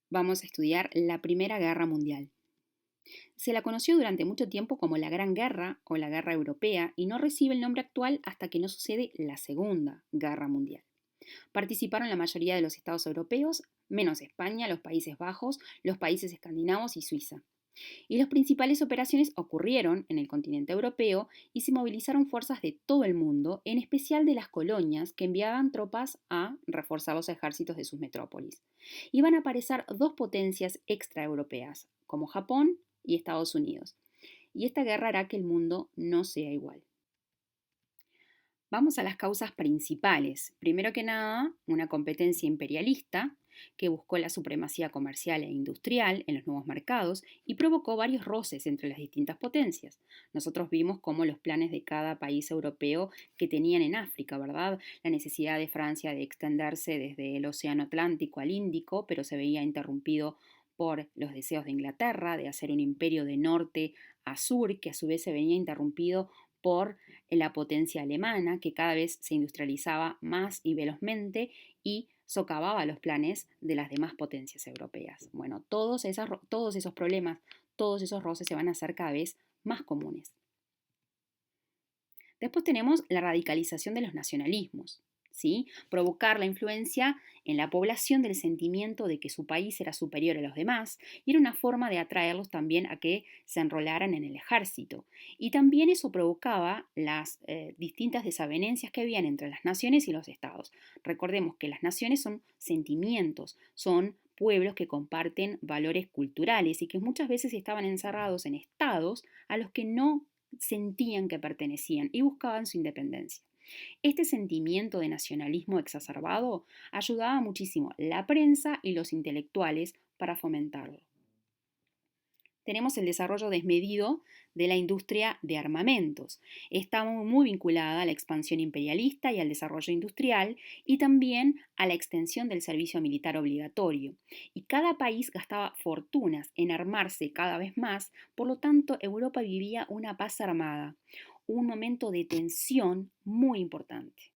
Vamos a estudiar la Primera Guerra Mundial. Se la conoció durante mucho tiempo como la Gran Guerra o la Guerra Europea y no recibe el nombre actual hasta que no sucede la Segunda Guerra Mundial. Participaron la mayoría de los estados europeos, menos España, los Países Bajos, los países escandinavos y Suiza. Y las principales operaciones ocurrieron en el continente europeo y se movilizaron fuerzas de todo el mundo, en especial de las colonias que enviaban tropas a reforzar los ejércitos de sus metrópolis. Iban a aparecer dos potencias extraeuropeas, como Japón y Estados Unidos. Y esta guerra hará que el mundo no sea igual. Vamos a las causas principales. Primero que nada, una competencia imperialista que buscó la supremacía comercial e industrial en los nuevos mercados y provocó varios roces entre las distintas potencias. Nosotros vimos cómo los planes de cada país europeo que tenían en África, ¿verdad? La necesidad de Francia de extenderse desde el Océano Atlántico al Índico, pero se veía interrumpido por los deseos de Inglaterra de hacer un imperio de norte a sur, que a su vez se venía interrumpido por la potencia alemana, que cada vez se industrializaba más y velozmente y socavaba los planes de las demás potencias europeas. Bueno, todos esos problemas, todos esos roces se van a hacer cada vez más comunes. Después tenemos la radicalización de los nacionalismos, ¿sí? Provocar la influencia en la población del sentimiento de que su país era superior a los demás y era una forma de atraerlos también a que se enrolaran en el ejército. Y también eso provocaba las distintas desavenencias que habían entre las naciones y los estados. Recordemos que las naciones son sentimientos, son pueblos que comparten valores culturales y que muchas veces estaban encerrados en estados a los que no sentían que pertenecían y buscaban su independencia. Este sentimiento de nacionalismo exacerbado ayudaba muchísimo la prensa y los intelectuales para fomentarlo. Tenemos el desarrollo desmedido de la industria de armamentos. Está muy vinculada a la expansión imperialista y al desarrollo industrial y también a la extensión del servicio militar obligatorio. Y cada país gastaba fortunas en armarse cada vez más, por lo tanto Europa vivía una paz armada, un momento de tensión muy importante.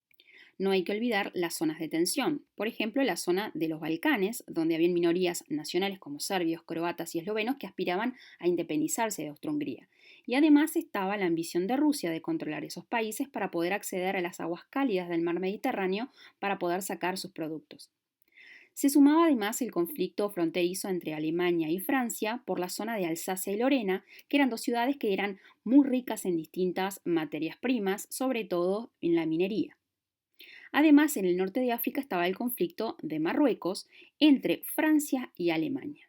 No hay que olvidar las zonas de tensión, por ejemplo la zona de los Balcanes, donde habían minorías nacionales como serbios, croatas y eslovenos que aspiraban a independizarse de Austria-Hungría. Y además estaba la ambición de Rusia de controlar esos países para poder acceder a las aguas cálidas del mar Mediterráneo para poder sacar sus productos. Se sumaba además el conflicto fronterizo entre Alemania y Francia por la zona de Alsacia y Lorena, que eran dos ciudades que eran muy ricas en distintas materias primas, sobre todo en la minería. Además, en el norte de África estaba el conflicto de Marruecos entre Francia y Alemania.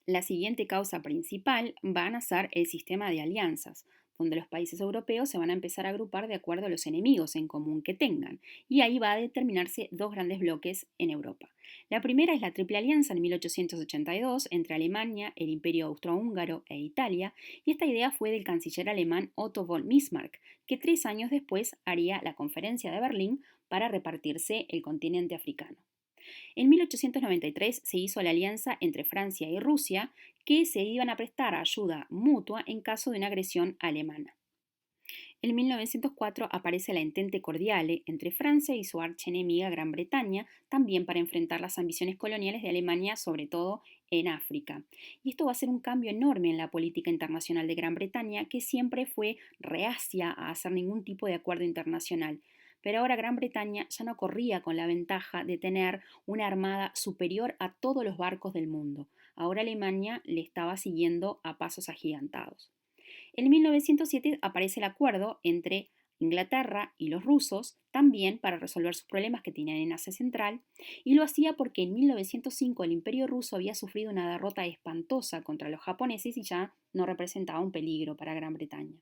La siguiente causa principal va a ser el sistema de alianzas, donde los países europeos se van a empezar a agrupar de acuerdo a los enemigos en común que tengan, y ahí va a determinarse dos grandes bloques en Europa. La primera es la Triple Alianza en 1882 entre Alemania, el Imperio Austrohúngaro e Italia, y esta idea fue del canciller alemán Otto von Bismarck, que 3 años después haría la Conferencia de Berlín para repartirse el continente africano. En 1893 se hizo la alianza entre Francia y Rusia, que se iban a prestar ayuda mutua en caso de una agresión alemana. En 1904 aparece la Entente Cordiale entre Francia y su archienemiga Gran Bretaña, también para enfrentar las ambiciones coloniales de Alemania, sobre todo en África. Y esto va a ser un cambio enorme en la política internacional de Gran Bretaña, que siempre fue reacia a hacer ningún tipo de acuerdo internacional. Pero ahora Gran Bretaña ya no corría con la ventaja de tener una armada superior a todos los barcos del mundo. Ahora Alemania le estaba siguiendo a pasos agigantados. En 1907 aparece el acuerdo entre Inglaterra y los rusos, también para resolver sus problemas que tenían en Asia Central, y lo hacía porque en 1905 el Imperio ruso había sufrido una derrota espantosa contra los japoneses y ya no representaba un peligro para Gran Bretaña.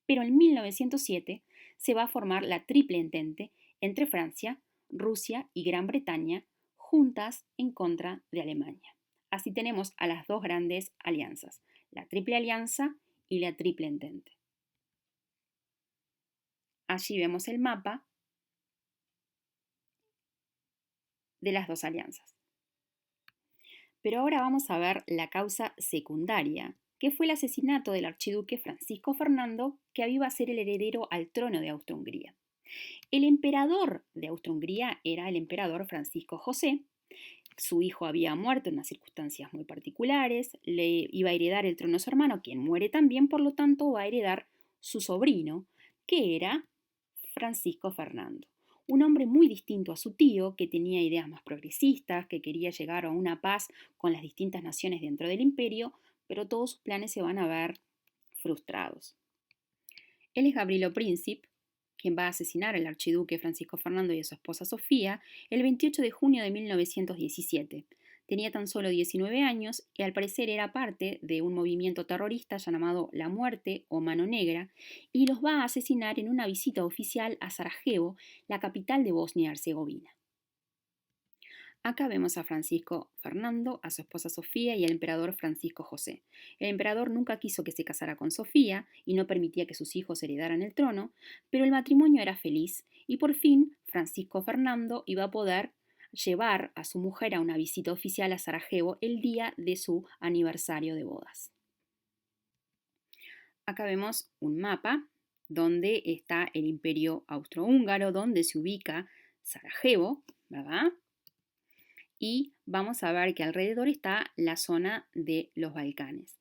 Pero en 1907 se va a formar la Triple Entente entre Francia, Rusia y Gran Bretaña, juntas en contra de Alemania. Así tenemos a las dos grandes alianzas, la Triple Alianza y la Triple Entente. Allí vemos el mapa de las dos alianzas. Pero ahora vamos a ver la causa secundaria, que fue el asesinato del archiduque Francisco Fernando, que iba a ser el heredero al trono de Austria-Hungría. El emperador de Austria-Hungría era el emperador Francisco José, Su hijo había muerto en unas circunstancias muy particulares, le iba a heredar el trono a su hermano, quien muere también, por lo tanto va a heredar su sobrino, que era Francisco Fernando. Un hombre muy distinto a su tío, que tenía ideas más progresistas, que quería llegar a una paz con las distintas naciones dentro del imperio, pero todos sus planes se van a ver frustrados. Él es Gabrielo Príncipe, quien va a asesinar al archiduque Francisco Fernando y a su esposa Sofía el 28 de junio de 1917. Tenía tan solo 19 años y al parecer era parte de un movimiento terrorista llamado La Muerte o Mano Negra y los va a asesinar en una visita oficial a Sarajevo, la capital de Bosnia y Herzegovina. Acá vemos a Francisco Fernando, a su esposa Sofía y al emperador Francisco José. El emperador nunca quiso que se casara con Sofía y no permitía que sus hijos heredaran el trono, pero el matrimonio era feliz y por fin Francisco Fernando iba a poder llevar a su mujer a una visita oficial a Sarajevo el día de su aniversario de bodas. Acá vemos un mapa donde está el imperio austrohúngaro, donde se ubica Sarajevo, ¿verdad? Y vamos a ver que alrededor está la zona de los Balcanes.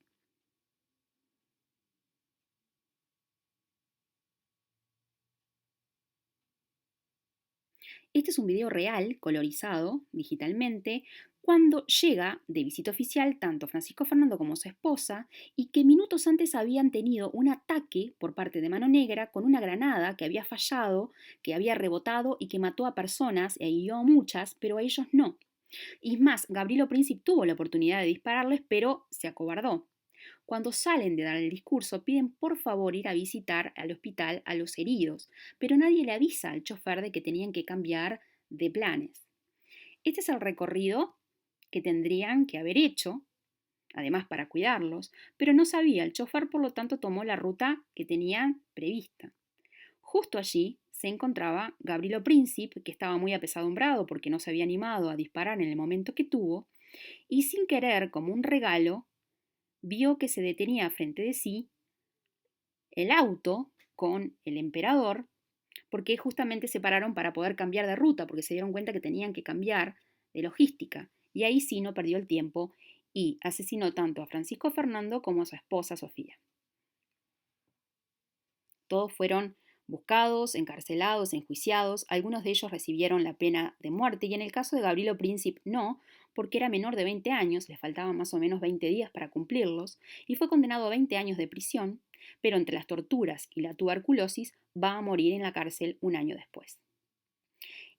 Este es un video real, colorizado digitalmente, cuando llega de visita oficial tanto Francisco Fernando como su esposa y que minutos antes habían tenido un ataque por parte de Mano Negra con una granada que había fallado, que había rebotado y que mató a personas e hirió a muchas, pero a ellos no. Y más, Gabrielo Príncipe tuvo la oportunidad de dispararles, pero se acobardó. Cuando salen de dar el discurso, piden por favor ir a visitar al hospital a los heridos, pero nadie le avisa al chofer de que tenían que cambiar de planes. Este es el recorrido que tendrían que haber hecho, además para cuidarlos, pero no sabía el chofer, por lo tanto tomó la ruta que tenían prevista. Justo allí se encontraba Gabrielo Príncipe, que estaba muy apesadumbrado porque no se había animado a disparar en el momento que tuvo, y sin querer, como un regalo, vio que se detenía frente de sí el auto con el emperador, porque justamente se pararon para poder cambiar de ruta, porque se dieron cuenta que tenían que cambiar de logística. Y ahí sí no perdió el tiempo y asesinó tanto a Francisco Fernando como a su esposa Sofía. Todos fueron buscados, encarcelados, enjuiciados, algunos de ellos recibieron la pena de muerte y en el caso de Gabrielo Príncipe no, porque era menor de 20 años, le faltaban más o menos 20 días para cumplirlos, y fue condenado a 20 años de prisión, pero entre las torturas y la tuberculosis va a morir en la cárcel un año después.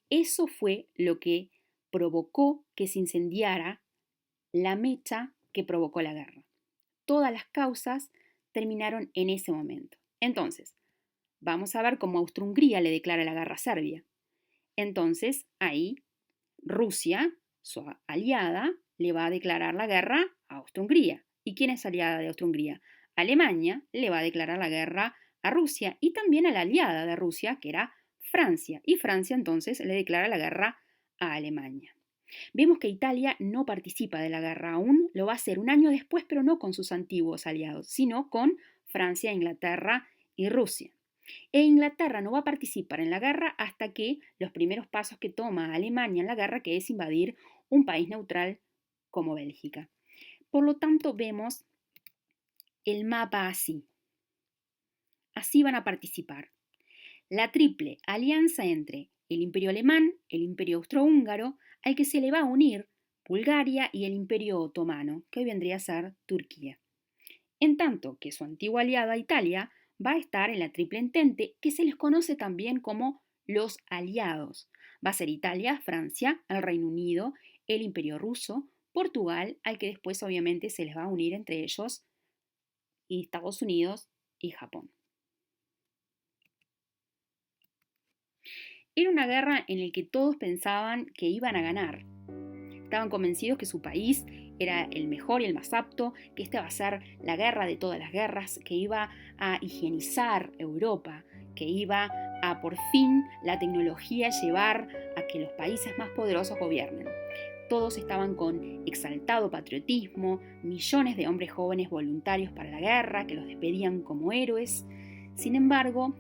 Eso fue lo que provocó que se incendiara la mecha que provocó la guerra. Todas las causas terminaron en ese momento. Entonces, vamos a ver cómo Austro-Hungría le declara la guerra a Serbia. Entonces, ahí Rusia, su aliada, le va a declarar la guerra a Austro-Hungría. ¿Y quién es aliada de Austro-Hungría? Alemania le va a declarar la guerra a Rusia y también a la aliada de Rusia, que era Francia. Y Francia entonces le declara la guerra a Alemania. Vemos que Italia no participa de la guerra aún, lo va a hacer un año después, pero no con sus antiguos aliados, sino con Francia, Inglaterra y Rusia. E Inglaterra no va a participar en la guerra hasta que los primeros pasos que toma Alemania en la guerra, que es invadir un país neutral como Bélgica. Por lo tanto, vemos el mapa así. Así van a participar. La triple alianza entre el Imperio Alemán, el Imperio Austrohúngaro, al que se le va a unir Bulgaria y el Imperio Otomano, que hoy vendría a ser Turquía. En tanto que su antigua aliada Italia va a estar en la Triple Entente, que se les conoce también como los aliados. Va a ser Italia, Francia, el Reino Unido, el Imperio Ruso, Portugal, al que después obviamente se les va a unir entre ellos Estados Unidos y Japón. Era una guerra en la que todos pensaban que iban a ganar. Estaban convencidos que su país era el mejor y el más apto, que esta va a ser la guerra de todas las guerras, que iba a higienizar Europa, que iba a por fin la tecnología llevar a que los países más poderosos gobiernen. Todos estaban con exaltado patriotismo, millones de hombres jóvenes voluntarios para la guerra, que los despedían como héroes. Sin embargo,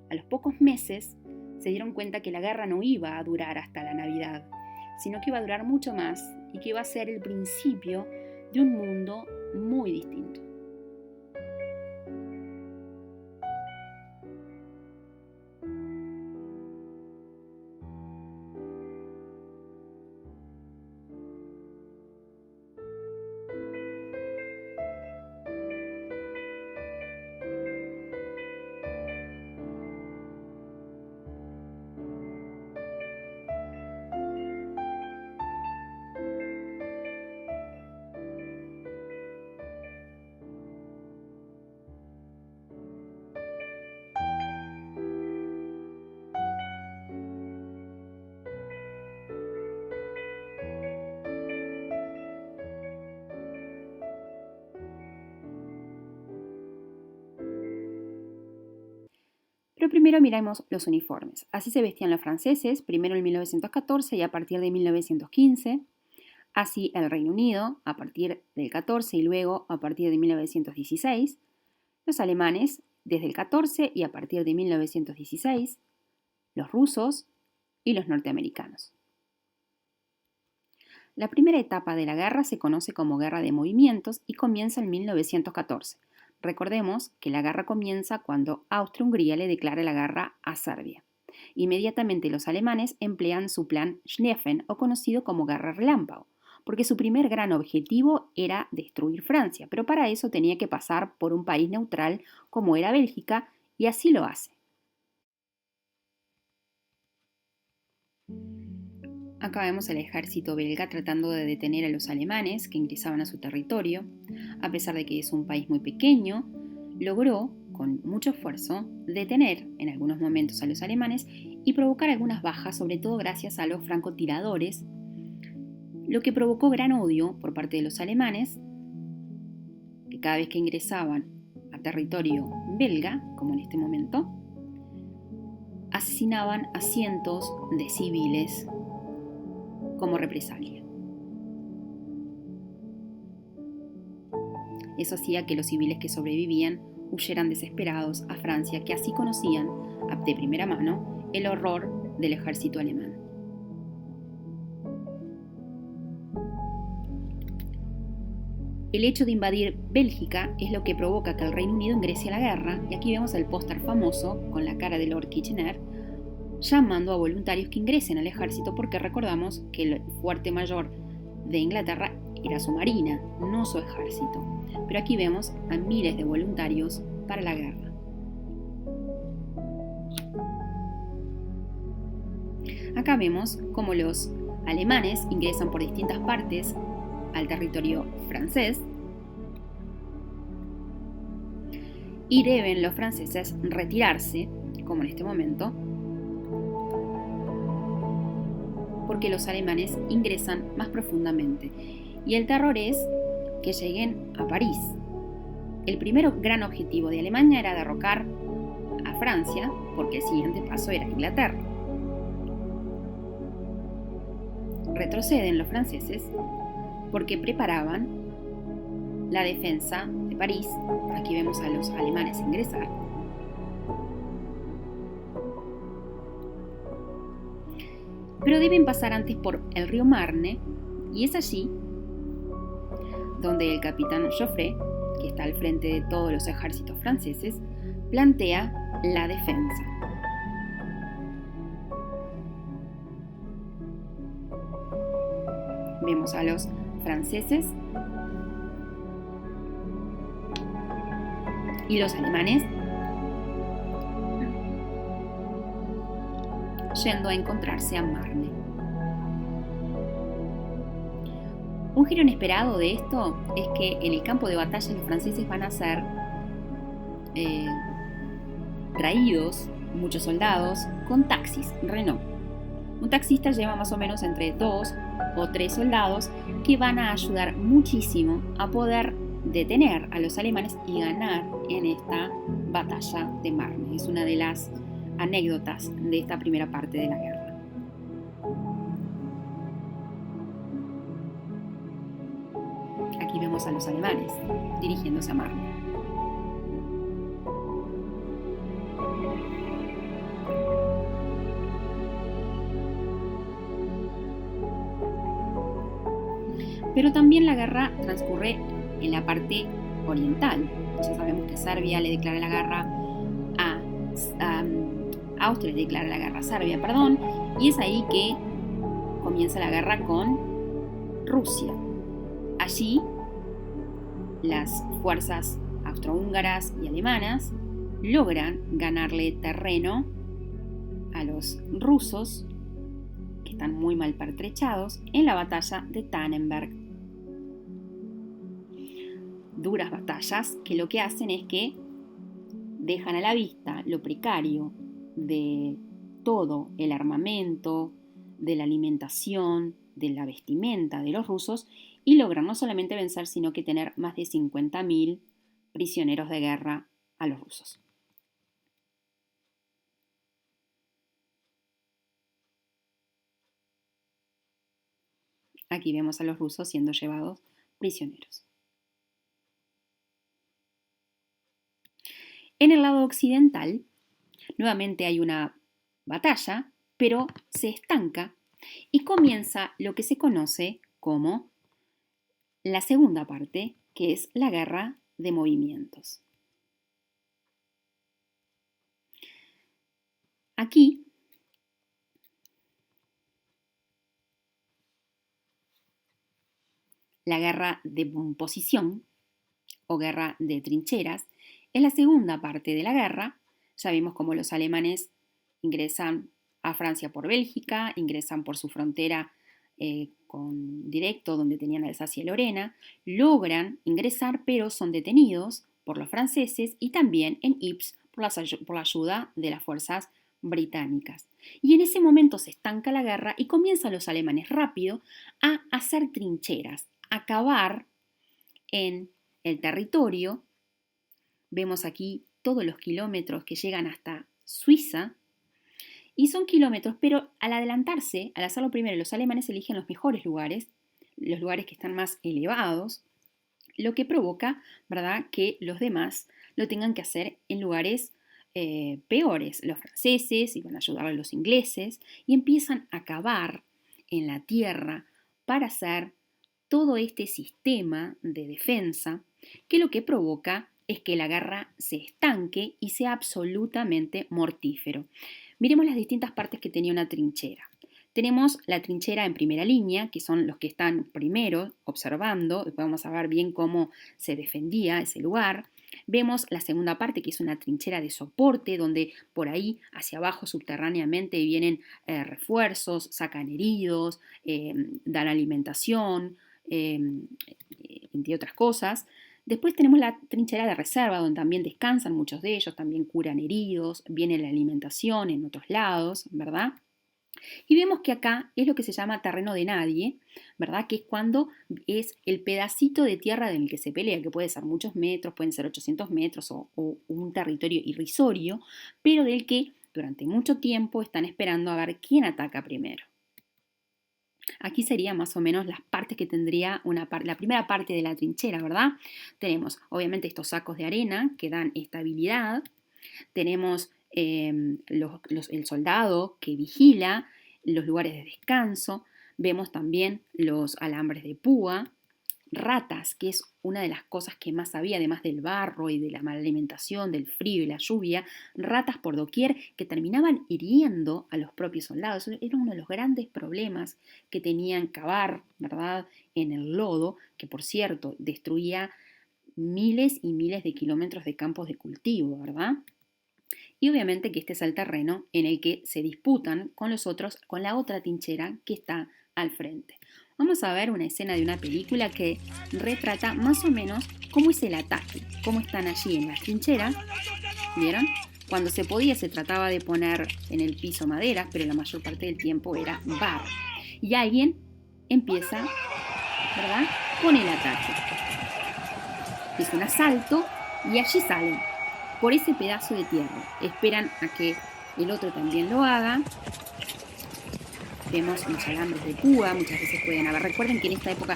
a los pocos meses se dieron cuenta que la guerra no iba a durar hasta la Navidad, sino que iba a durar mucho más y que iba a ser el principio de un mundo muy distinto. Pero primero miremos los uniformes. Así se vestían los franceses, primero en 1914 y a partir de 1915. Así el Reino Unido, a partir del 14 y luego a partir de 1916. Los alemanes, desde el 14 y a partir de 1916. Los rusos y los norteamericanos. La primera etapa de la guerra se conoce como Guerra de Movimientos y comienza en 1914. Recordemos que la guerra comienza cuando Austria-Hungría le declara la guerra a Serbia. Inmediatamente los alemanes emplean su plan Schnepfen, o conocido como Guerra Relámpago, porque su primer gran objetivo era destruir Francia, pero para eso tenía que pasar por un país neutral como era Bélgica, y así lo hace. Acá vemos al ejército belga tratando de detener a los alemanes que ingresaban a su territorio. A pesar de que es un país muy pequeño, logró, con mucho esfuerzo, detener en algunos momentos a los alemanes y provocar algunas bajas, sobre todo gracias a los francotiradores, lo que provocó gran odio por parte de los alemanes, que cada vez que ingresaban a territorio belga, como en este momento, asesinaban a cientos de civiles como represalia. Eso hacía que los civiles que sobrevivían huyeran desesperados a Francia, que así conocían de primera mano el horror del ejército alemán. El hecho de invadir Bélgica es lo que provoca que el Reino Unido ingrese a la guerra, y aquí vemos el póster famoso con la cara de Lord Kitchener llamando a voluntarios que ingresen al ejército, porque recordamos que el fuerte mayor de Inglaterra era su marina, no su ejército. Pero aquí vemos a miles de voluntarios para la guerra. Acá vemos cómo los alemanes ingresan por distintas partes al territorio francés y deben los franceses retirarse, como en este momento, porque los alemanes ingresan más profundamente. Y el terror es que lleguen a París. El primer gran objetivo de Alemania era derrocar a Francia, porque el siguiente paso era Inglaterra. Retroceden los franceses porque preparaban la defensa de París. Aquí vemos a los alemanes ingresar. Pero deben pasar antes por el río Marne, y es allí donde el capitán Joffre, que está al frente de todos los ejércitos franceses, plantea la defensa. Vemos a los franceses y los alemanes yendo a encontrarse a Marne. Un giro inesperado de esto es que en el campo de batalla los franceses van a ser traídos, muchos soldados, con taxis Renault. Un taxista lleva más o menos entre 2 o 3 soldados que van a ayudar muchísimo a poder detener a los alemanes y ganar en esta batalla de Marne. Es una de las anécdotas de esta primera parte de la guerra. Aquí vemos a los alemanes dirigiéndose a Marne. Pero también la guerra transcurre en la parte oriental. Ya sabemos que Serbia le declara la guerra a Austria, le declara la guerra a Serbia, perdón, y es ahí que comienza la guerra con Rusia. Allí las fuerzas austrohúngaras y alemanas logran ganarle terreno a los rusos, que están muy mal pertrechados, en la batalla de Tannenberg. Duras batallas que lo que hacen es que dejan a la vista lo precario de todo el armamento, de la alimentación, de la vestimenta de los rusos, y logran no solamente vencer, sino que tener más de 50.000 prisioneros de guerra a los rusos. Aquí vemos a los rusos siendo llevados prisioneros. En el lado occidental, nuevamente hay una batalla, pero se estanca y comienza lo que se conoce como la segunda parte, que es la guerra de movimientos. Aquí la guerra de posición o guerra de trincheras es la segunda parte de la guerra. Ya vimos cómo los alemanes ingresan a Francia por Bélgica, ingresan por su frontera directo donde tenían Alsacia y Lorena, logran ingresar pero son detenidos por los franceses y también en Ypres por la ayuda de las fuerzas británicas. Y en ese momento se estanca la guerra y comienzan los alemanes rápido a hacer trincheras, a cavar en el territorio. Vemos aquí todos los kilómetros que llegan hasta Suiza, y son kilómetros, pero al adelantarse, al hacerlo primero, los alemanes eligen los mejores lugares, los lugares que están más elevados, lo que provoca, ¿verdad?, que los demás lo tengan que hacer en lugares peores. Los franceses iban a ayudar a los ingleses y empiezan a cavar en la tierra para hacer todo este sistema de defensa, que lo que provoca es que la guerra se estanque y sea absolutamente mortífero. Miremos las distintas partes que tenía una trinchera. Tenemos la trinchera en primera línea, que son los que están primero observando, y podemos saber bien cómo se defendía ese lugar. Vemos la segunda parte, que es una trinchera de soporte, donde por ahí hacia abajo subterráneamente vienen refuerzos, sacan heridos, dan alimentación, entre otras cosas. Después tenemos la trinchera de reserva, donde también descansan muchos de ellos, también curan heridos, viene la alimentación en otros lados, ¿verdad? Y vemos que acá es lo que se llama terreno de nadie, ¿verdad? Que es cuando es el pedacito de tierra en el que se pelea, que puede ser muchos metros, pueden ser 800 metros o un territorio irrisorio, pero del que durante mucho tiempo están esperando a ver quién ataca primero. Aquí serían más o menos las partes que tendría la primera parte de la trinchera, ¿verdad? Tenemos obviamente estos sacos de arena que dan estabilidad, tenemos el soldado que vigila los lugares de descanso, vemos también los alambres de púa, ratas, que es una de las cosas que más había, además del barro y de la mala alimentación, del frío y la lluvia, ratas por doquier que terminaban hiriendo a los propios soldados. Era uno de los grandes problemas que tenían cavar, ¿verdad?, en el lodo, que por cierto destruía miles y miles de kilómetros de campos de cultivo, ¿verdad? Y obviamente que este es el terreno en el que se disputan con los otros, con la otra trinchera que está al frente. Vamos a ver una escena de una película que retrata más o menos cómo es el ataque, cómo están allí en las trincheras, ¿vieron? Cuando se podía se trataba de poner en el piso madera, pero la mayor parte del tiempo era barro. Y alguien empieza, ¿verdad?, con el ataque. Es un asalto y allí salen por ese pedazo de tierra. Esperan a que el otro también lo haga. Vemos unos alambres de púa, muchas veces pueden haber. Recuerden que en esta época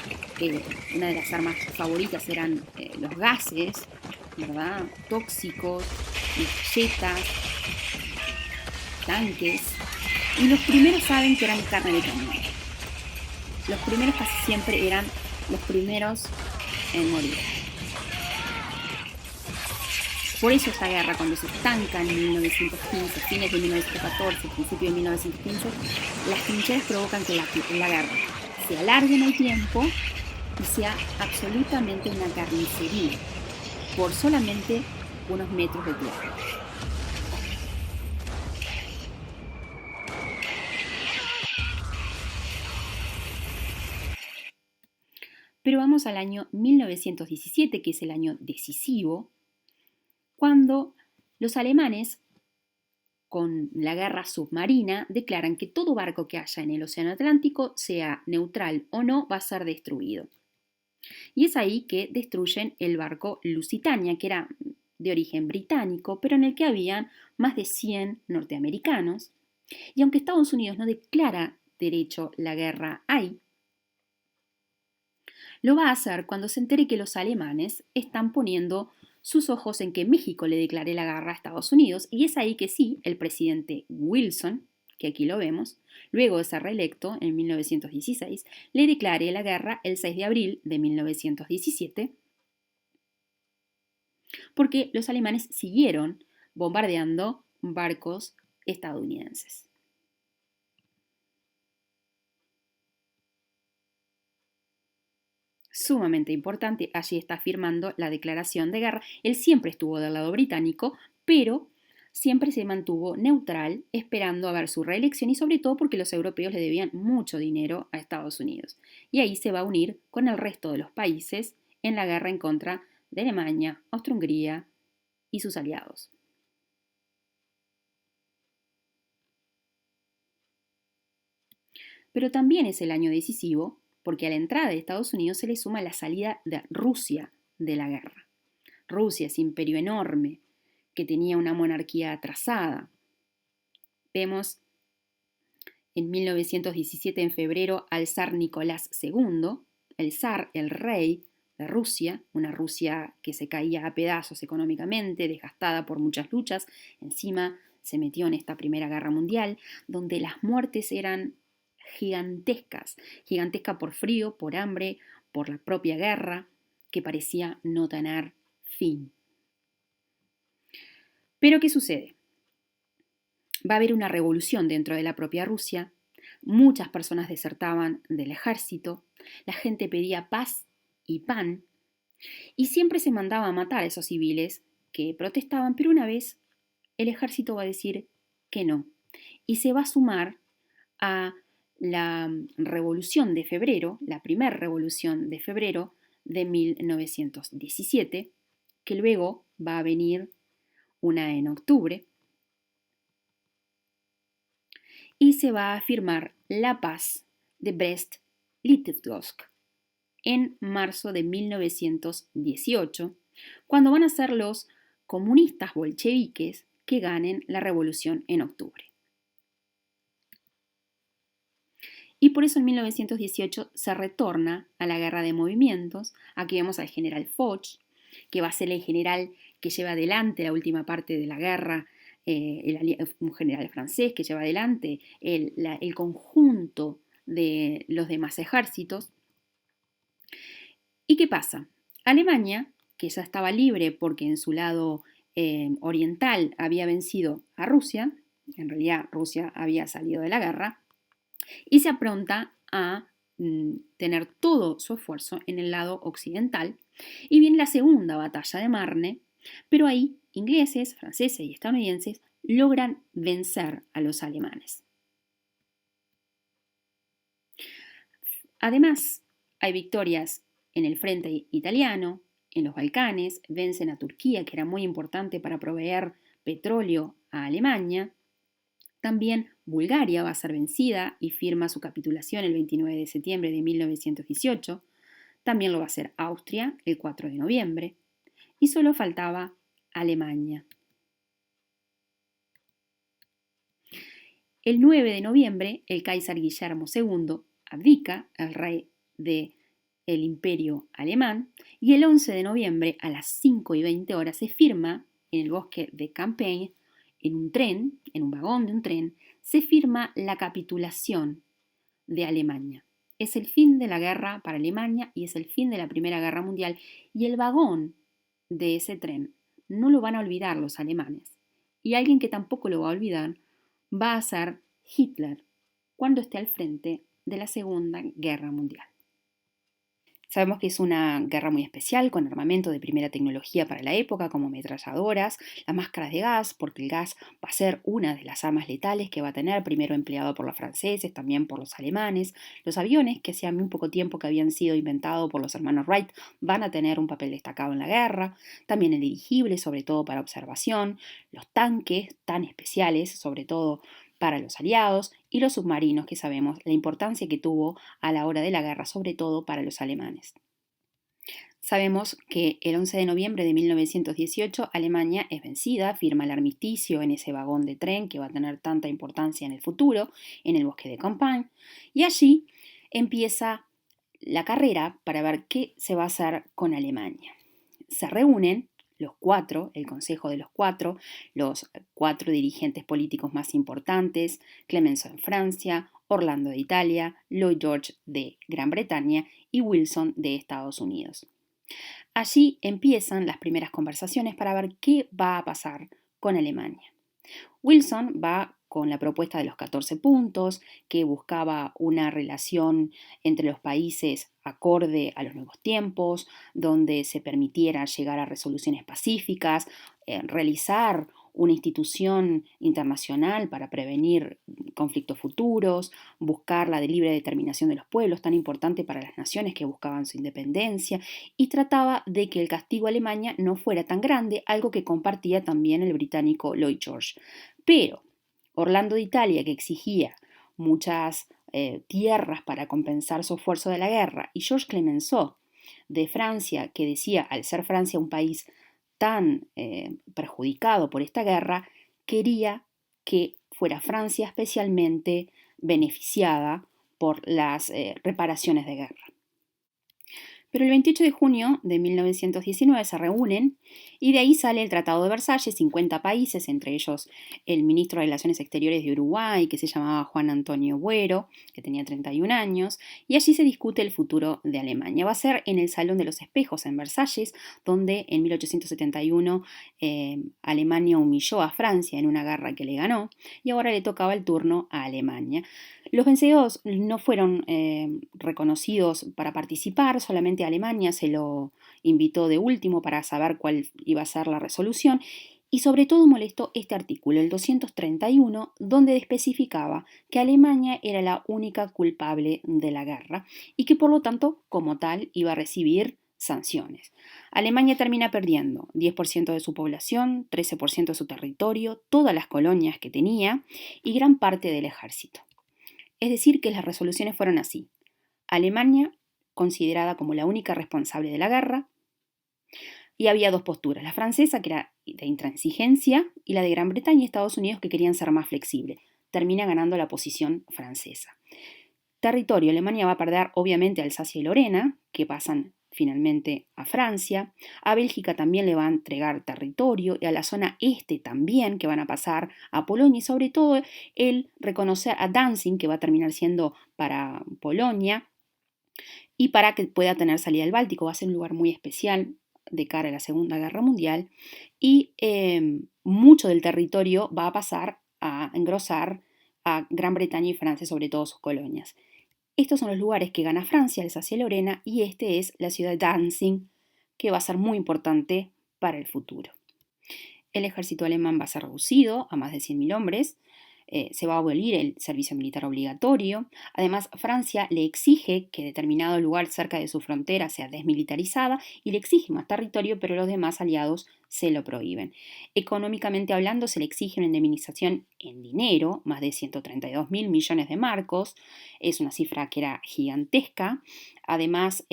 una de las armas favoritas eran los gases, ¿verdad?, tóxicos, metralletas, tanques. Y los primeros saben que eran carne de cañón. Los primeros casi siempre eran los primeros en morir. Por eso esta guerra, cuando se estanca en 1915, fines de 1914, principio de 1915, las trincheras provocan que la guerra se alargue en el tiempo y sea absolutamente una carnicería por solamente unos metros de tierra. Pero vamos al año 1917, que es el año decisivo, cuando los alemanes, con la guerra submarina, declaran que todo barco que haya en el Océano Atlántico, sea neutral o no, va a ser destruido. Y es ahí que destruyen el barco Lusitania, que era de origen británico, pero en el que habían más de 100 norteamericanos. Y aunque Estados Unidos no declara derecho la guerra ahí, lo va a hacer cuando se entere que los alemanes están poniendo sus ojos en que México le declare la guerra a Estados Unidos, y es ahí que sí, el presidente Wilson, que aquí lo vemos, luego de ser reelecto en 1916, le declare la guerra el 6 de abril de 1917, porque los alemanes siguieron bombardeando barcos estadounidenses. Sumamente importante, allí está firmando la declaración de guerra. Él siempre estuvo del lado británico, pero siempre se mantuvo neutral, esperando a ver su reelección y sobre todo porque los europeos le debían mucho dinero a Estados Unidos. Y ahí se va a unir con el resto de los países en la guerra en contra de Alemania, Austria-Hungría y sus aliados. Pero también es el año decisivo porque a la entrada de Estados Unidos se le suma la salida de Rusia de la guerra. Rusia, ese imperio enorme que tenía una monarquía atrasada. Vemos en 1917, en febrero, al zar Nicolás II, el zar, el rey de Rusia, una Rusia que se caía a pedazos económicamente, desgastada por muchas luchas. Encima se metió en esta Primera Guerra Mundial, donde las muertes eran gigantescas por frío, por hambre, por la propia guerra, que parecía no tener fin. Pero ¿qué sucede? Va a haber una revolución dentro de la propia Rusia, muchas personas desertaban del ejército, la gente pedía paz y pan, y siempre se mandaba a matar a esos civiles que protestaban, pero una vez el ejército va a decir que no, y se va a sumar a la Revolución de Febrero, la primera Revolución de Febrero de 1917, que luego va a venir una en octubre, y se va a firmar la paz de Brest-Litovsk en marzo de 1918, cuando van a ser los comunistas bolcheviques que ganen la revolución en octubre. Y por eso en 1918 se retorna a la guerra de movimientos. Aquí vemos al general Foch, que va a ser el general que lleva adelante la última parte de la guerra, un general francés que lleva adelante el conjunto de los demás ejércitos. ¿Y qué pasa? Alemania, que ya estaba libre porque en su lado oriental había vencido a Rusia, en realidad Rusia había salido de la guerra, y se apronta a tener todo su esfuerzo en el lado occidental, y viene la segunda batalla de Marne, pero ahí ingleses, franceses y estadounidenses logran vencer a los alemanes. Además, hay victorias en el frente italiano, en los Balcanes, vencen a Turquía, que era muy importante para proveer petróleo a Alemania. También Bulgaria va a ser vencida y firma su capitulación el 29 de septiembre de 1918. También lo va a hacer Austria el 4 de noviembre. Y solo faltaba Alemania. El 9 de noviembre, el Kaiser Guillermo II abdica, el rey del Imperio Alemán, y el 11 de noviembre a las 5:20 horas se firma en el bosque de Champagne, en un tren, en un vagón de un tren, se firma la capitulación de Alemania. Es el fin de la guerra para Alemania y es el fin de la Primera Guerra Mundial. Y el vagón de ese tren no lo van a olvidar los alemanes. Y alguien que tampoco lo va a olvidar va a ser Hitler cuando esté al frente de la Segunda Guerra Mundial. Sabemos que es una guerra muy especial, con armamento de primera tecnología para la época, como ametralladoras, las máscaras de gas, porque el gas va a ser una de las armas letales que va a tener, primero empleado por los franceses, también por los alemanes. Los aviones, que hacía muy poco tiempo que habían sido inventados por los hermanos Wright, van a tener un papel destacado en la guerra. También el dirigible, sobre todo para observación. Los tanques, tan especiales, sobre todo para los aliados, y los submarinos, que sabemos la importancia que tuvo a la hora de la guerra, sobre todo para los alemanes. Sabemos que el 11 de noviembre de 1918 Alemania es vencida, firma el armisticio en ese vagón de tren que va a tener tanta importancia en el futuro, en el bosque de Compiègne, y allí empieza la carrera para ver qué se va a hacer con Alemania. Se reúnen los cuatro, el Consejo de los cuatro dirigentes políticos más importantes, Clemenceau en Francia, Orlando de Italia, Lloyd George de Gran Bretaña y Wilson de Estados Unidos. Allí empiezan las primeras conversaciones para ver qué va a pasar con Alemania. Wilson va con la propuesta de los 14 puntos, que buscaba una relación entre los países acorde a los nuevos tiempos, donde se permitiera llegar a resoluciones pacíficas, realizar una institución internacional para prevenir conflictos futuros, buscar la de libre determinación de los pueblos, tan importante para las naciones que buscaban su independencia, y trataba de que el castigo a Alemania no fuera tan grande, algo que compartía también el británico Lloyd George. Pero Orlando de Italia, que exigía muchas tierras para compensar su esfuerzo de la guerra, y Georges Clemenceau de Francia, que decía, al ser Francia un país tan perjudicado por esta guerra, quería que fuera Francia especialmente beneficiada por las reparaciones de guerra. Pero el 28 de junio de 1919 se reúnen y de ahí sale el Tratado de Versalles, 50 países, entre ellos el ministro de Relaciones Exteriores de Uruguay, que se llamaba Juan Antonio Buero, que tenía 31 años, y allí se discute el futuro de Alemania. Va a ser en el Salón de los Espejos en Versalles, donde en 1871 Alemania humilló a Francia en una guerra que le ganó, y ahora le tocaba el turno a Alemania. Los vencedores no fueron reconocidos para participar, solamente Alemania se lo invitó de último para saber cuál iba a ser la resolución, y sobre todo molestó este artículo, el 231, donde especificaba que Alemania era la única culpable de la guerra y que por lo tanto, como tal, iba a recibir sanciones. Alemania termina perdiendo 10% de su población, 13% de su territorio, todas las colonias que tenía y gran parte del ejército. Es decir, que las resoluciones fueron así. Alemania, considerada como la única responsable de la guerra, y había dos posturas, la francesa, que era de intransigencia, y la de Gran Bretaña y Estados Unidos, que querían ser más flexibles. Termina ganando la posición francesa. Territorio, Alemania va a perder obviamente a Alsacia y Lorena, que pasan finalmente a Francia. A Bélgica también le va a entregar territorio, y a la zona este también, que van a pasar a Polonia, y sobre todo el reconocer a Danzig, que va a terminar siendo para Polonia, y para que pueda tener salida al Báltico. Va a ser un lugar muy especial de cara a la Segunda Guerra Mundial, y mucho del territorio va a pasar a engrosar a Gran Bretaña y Francia, sobre todo sus colonias. Estos son los lugares que gana Francia, Alsacia y Lorena, y este es la ciudad de Danzig, que va a ser muy importante para el futuro. El ejército alemán va a ser reducido a más de 100.000 hombres, se va a abolir el servicio militar obligatorio. Además, Francia le exige que determinado lugar cerca de su frontera sea desmilitarizada y le exige más territorio, pero los demás aliados se lo prohíben. Económicamente hablando, se le exige una indemnización en dinero, más de 132.000 millones de marcos, es una cifra que era gigantesca. Además,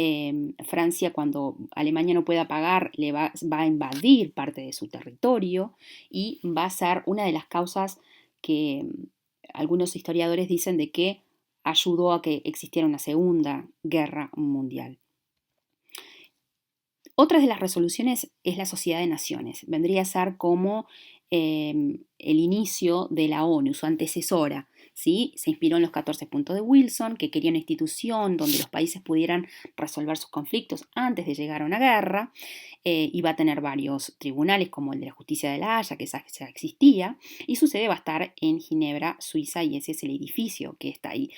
Francia, cuando Alemania no pueda pagar, va a invadir parte de su territorio y va a ser una de las causas que algunos historiadores dicen de que ayudó a que existiera una segunda guerra mundial. Otra de las resoluciones es la Sociedad de Naciones. Vendría a ser como el inicio de la ONU, su antecesora. ¿Sí? Se inspiró en los 14 puntos de Wilson, que quería una institución donde los países pudieran resolver sus conflictos antes de llegar a una guerra. Y va a tener varios tribunales, como el de la Justicia de la Haya, que ya existía, y su sede va a estar en Ginebra, Suiza, y ese es el edificio que está ahí.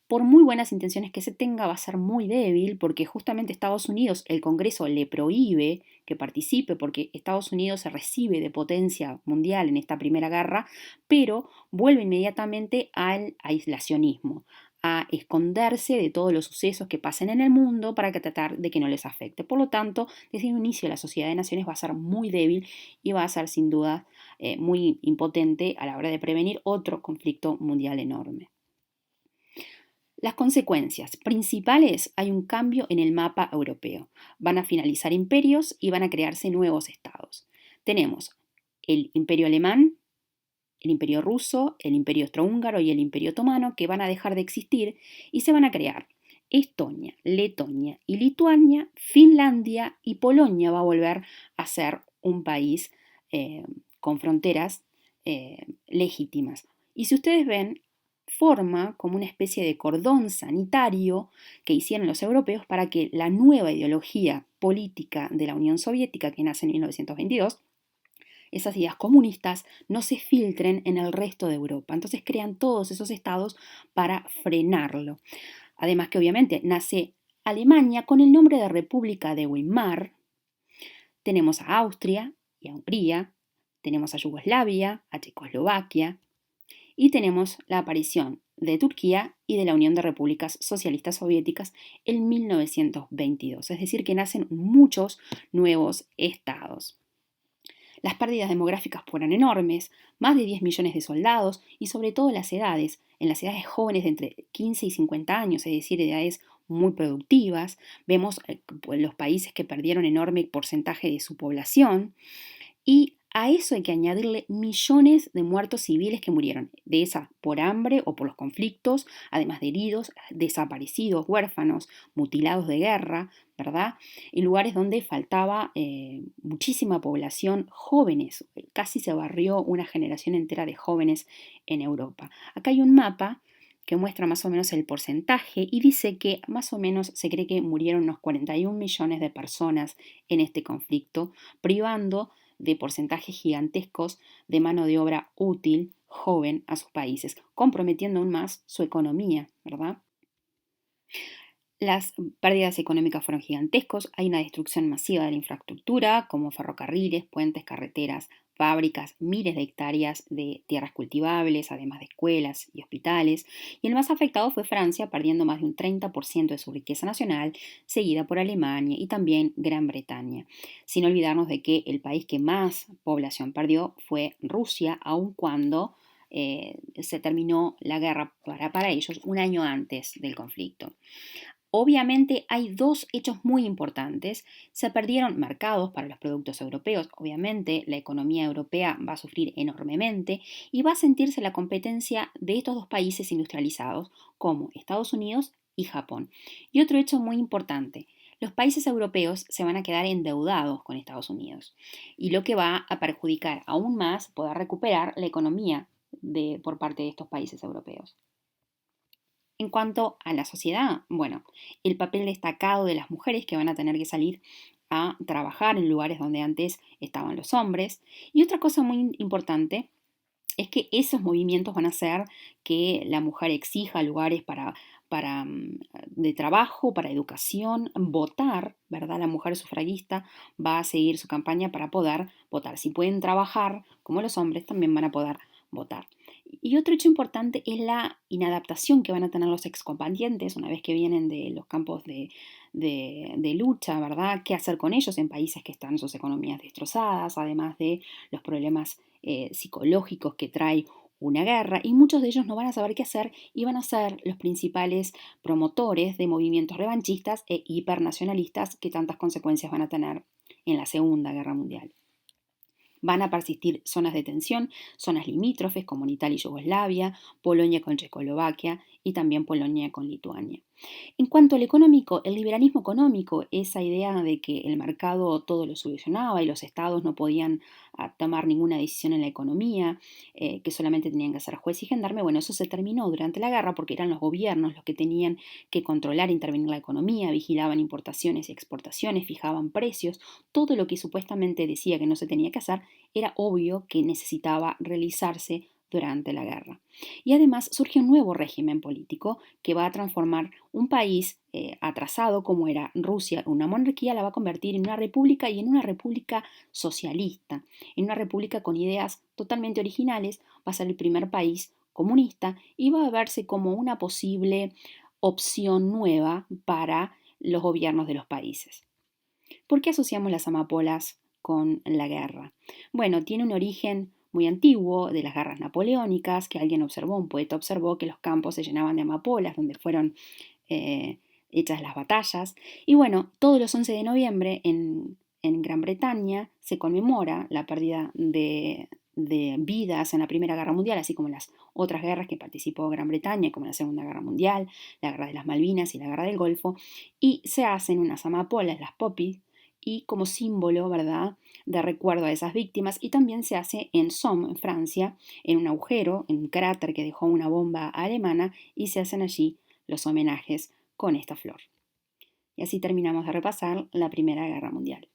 Por muy buenas intenciones que se tenga, va a ser muy débil porque justamente Estados Unidos, el Congreso le prohíbe que participe porque Estados Unidos se recibe de potencia mundial en esta primera guerra, pero vuelve inmediatamente al aislacionismo, a esconderse de todos los sucesos que pasen en el mundo para tratar de que no les afecte. Por lo tanto, desde el inicio la Sociedad de Naciones va a ser muy débil y va a ser sin duda muy impotente a la hora de prevenir otro conflicto mundial enorme. Las consecuencias principales: hay un cambio en el mapa europeo. Van a finalizar imperios y van a crearse nuevos estados. Tenemos el imperio alemán, el imperio ruso, el imperio austrohúngaro y el imperio otomano, que van a dejar de existir y se van a crear Estonia, Letonia y Lituania. Finlandia y Polonia va a volver a ser un país con fronteras legítimas. Y si ustedes ven, forma como una especie de cordón sanitario que hicieron los europeos para que la nueva ideología política de la Unión Soviética, que nace en 1922, esas ideas comunistas, no se filtren en el resto de Europa. Entonces crean todos esos estados para frenarlo. Además que obviamente nace Alemania con el nombre de República de Weimar. Tenemos a Austria y a Hungría, tenemos a Yugoslavia, a Checoslovaquia, y tenemos la aparición de Turquía y de la Unión de Repúblicas Socialistas Soviéticas en 1922. Es decir, que nacen muchos nuevos estados. Las pérdidas demográficas fueron enormes, más de 10 millones de soldados y sobre todo en las edades jóvenes de entre 15 y 50 años, es decir, edades muy productivas. Vemos los países que perdieron enorme porcentaje de su población. Y a eso hay que añadirle millones de muertos civiles que murieron, de esa por hambre o por los conflictos, además de heridos, desaparecidos, huérfanos, mutilados de guerra, ¿verdad? En lugares donde faltaba muchísima población, jóvenes, casi se barrió una generación entera de jóvenes en Europa. Acá hay un mapa que muestra más o menos el porcentaje y dice que más o menos se cree que murieron unos 41 millones de personas en este conflicto, privando de porcentajes gigantescos de mano de obra útil, joven, a sus países, comprometiendo aún más su economía, ¿verdad? Las pérdidas económicas fueron gigantescas, hay una destrucción masiva de la infraestructura, como ferrocarriles, puentes, carreteras, fábricas, miles de hectáreas de tierras cultivables, además de escuelas y hospitales, y el más afectado fue Francia, perdiendo más de un 30% de su riqueza nacional, seguida por Alemania y también Gran Bretaña. Sin olvidarnos de que el país que más población perdió fue Rusia, aun cuando se terminó la guerra para ellos un año antes del conflicto. Obviamente hay dos hechos muy importantes. Se perdieron mercados para los productos europeos. Obviamente la economía europea va a sufrir enormemente y va a sentirse la competencia de estos dos países industrializados como Estados Unidos y Japón. Y otro hecho muy importante. Los países europeos se van a quedar endeudados con Estados Unidos y lo que va a perjudicar aún más poder recuperar la economía por parte de estos países europeos. En cuanto a la sociedad, bueno, el papel destacado de las mujeres que van a tener que salir a trabajar en lugares donde antes estaban los hombres. Y otra cosa muy importante es que esos movimientos van a hacer que la mujer exija lugares de trabajo, para educación, votar, ¿verdad? La mujer sufragista va a seguir su campaña para poder votar. Si pueden trabajar como los hombres, también van a poder votar. Y otro hecho importante es la inadaptación que van a tener los excombatientes una vez que vienen de los campos de lucha, ¿verdad? ¿Qué hacer con ellos en países que están sus economías destrozadas, además de los problemas psicológicos que trae una guerra? Y muchos de ellos no van a saber qué hacer y van a ser los principales promotores de movimientos revanchistas e hipernacionalistas que tantas consecuencias van a tener en la Segunda Guerra Mundial. Van a persistir zonas de tensión, zonas limítrofes como en Italia y Yugoslavia, Polonia con Checoslovaquia y también Polonia con Lituania. En cuanto al económico, el liberalismo económico, esa idea de que el mercado todo lo solucionaba y los estados no podían tomar ninguna decisión en la economía, que solamente tenían que ser juez y gendarme, bueno, eso se terminó durante la guerra porque eran los gobiernos los que tenían que controlar e intervenir la economía, vigilaban importaciones y exportaciones, fijaban precios, todo lo que supuestamente decía que no se tenía que hacer era obvio que necesitaba realizarse durante la guerra. Y además surge un nuevo régimen político que va a transformar un país atrasado como era Rusia, una monarquía, la va a convertir en una república y en una república socialista, en una república con ideas totalmente originales, va a ser el primer país comunista y va a verse como una posible opción nueva para los gobiernos de los países. ¿Por qué asociamos las amapolas con la guerra? Bueno, tiene un origen muy antiguo de las guerras napoleónicas, que alguien observó, un poeta observó que los campos se llenaban de amapolas, donde fueron eh, hechas las batallas. Y bueno, todos los 11 de noviembre en Gran Bretaña se conmemora la pérdida de vidas en la Primera Guerra Mundial, así como en las otras guerras que participó Gran Bretaña, como la Segunda Guerra Mundial, la Guerra de las Malvinas y la Guerra del Golfo, y se hacen unas amapolas, las poppies, y como símbolo, ¿verdad?, de recuerdo a esas víctimas, y también se hace en Somme, en Francia, en un agujero, en un cráter que dejó una bomba alemana, y se hacen allí los homenajes con esta flor. Y así terminamos de repasar la Primera Guerra Mundial.